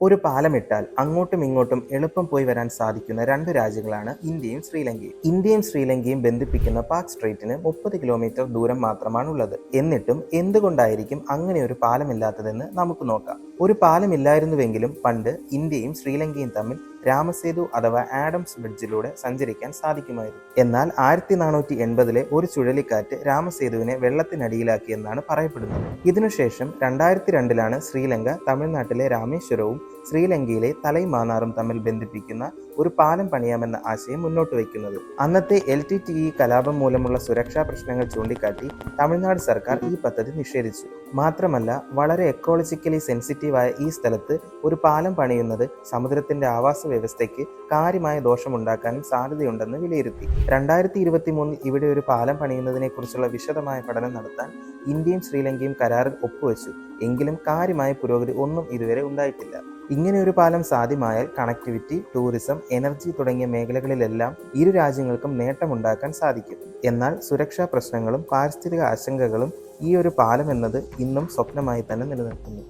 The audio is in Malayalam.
ഒരു പാലമിട്ടാൽ അങ്ങോട്ടും ഇങ്ങോട്ടും എളുപ്പം പോയി വരാൻ സാധിക്കുന്ന രണ്ട് രാജ്യങ്ങളാണ് ഇന്ത്യയും ശ്രീലങ്കയും. ഇന്ത്യയും ശ്രീലങ്കയും ബന്ധിപ്പിക്കുന്ന പാക് സ്ട്രെയിറ്റിന് 30 കിലോമീറ്റർ ദൂരം മാത്രമാണുള്ളത്. എന്നിട്ടും എന്തുകൊണ്ടായിരിക്കും അങ്ങനെ ഒരു പാലമില്ലാത്തതെന്ന് നമുക്ക് നോക്കാം. ഒരു പാലമില്ലായിരുന്നുവെങ്കിലും പണ്ട് ഇന്ത്യയും ശ്രീലങ്കയും തമ്മിൽ രാമസേതു അഥവാ ആഡംസ് ബ്രിഡ്ജിലൂടെ സഞ്ചരിക്കാൻ സാധിക്കുമായിരുന്നു. എന്നാൽ 1480-ലെ ഒരു ചുഴലിക്കാറ്റ് രാമസേതുവിനെ വെള്ളത്തിനടിയിലാക്കിയെന്നാണ് പറയപ്പെടുന്നത്. ഇതിനുശേഷം 2002-ലാണ് ശ്രീലങ്ക തമിഴ്നാട്ടിലെ രാമേശ്വരവും ശ്രീലങ്കയിലെ തലൈമാനാറും തമ്മിൽ ബന്ധിപ്പിക്കുന്ന ഒരു പാലം പണിയാമെന്ന ആശയം മുന്നോട്ട് വയ്ക്കുന്നത്. അന്നത്തെ LTTE കലാപം മൂലമുള്ള സുരക്ഷാ പ്രശ്നങ്ങൾ ചൂണ്ടിക്കാട്ടി തമിഴ്നാട് സർക്കാർ ഈ പദ്ധതി നിഷേധിച്ചു. മാത്രമല്ല, വളരെ എക്കോളജിക്കലി സെൻസിറ്റീവായ ഈ സ്ഥലത്ത് ഒരു പാലം പണിയുന്നത് സമുദ്രത്തിന്റെ ആവാസ വ്യവസ്ഥയ്ക്ക് കാര്യമായ ദോഷമുണ്ടാക്കാനും സാധ്യതയുണ്ടെന്ന് വിലയിരുത്തി. 2023 ഇവിടെ ഒരു പാലം പണിയുന്നതിനെ കുറിച്ചുള്ള വിശദമായ പഠനം നടത്താൻ ഇന്ത്യയും ശ്രീലങ്കയും കരാറിൽ ഒപ്പുവെച്ചു. എങ്കിലും കാര്യമായ പുരോഗതി ഒന്നും ഇതുവരെ ഉണ്ടായിട്ടില്ല. ഇങ്ങനെ ഒരു പാലം സാധ്യമായാൽ കണക്ടിവിറ്റി, ടൂറിസം, എനർജി തുടങ്ങിയ മേഖലകളിലെല്ലാം ഇരു രാജ്യങ്ങൾക്കും നേട്ടമുണ്ടാക്കാൻ സാധിക്കും. എന്നാൽ സുരക്ഷാ പ്രശ്നങ്ങളും പാരിസ്ഥിതിക ആശങ്കകളും ഈ ഒരു പാലം എന്നത് ഇന്നും സ്വപ്നമായി തന്നെ നിലനിൽക്കുന്നു.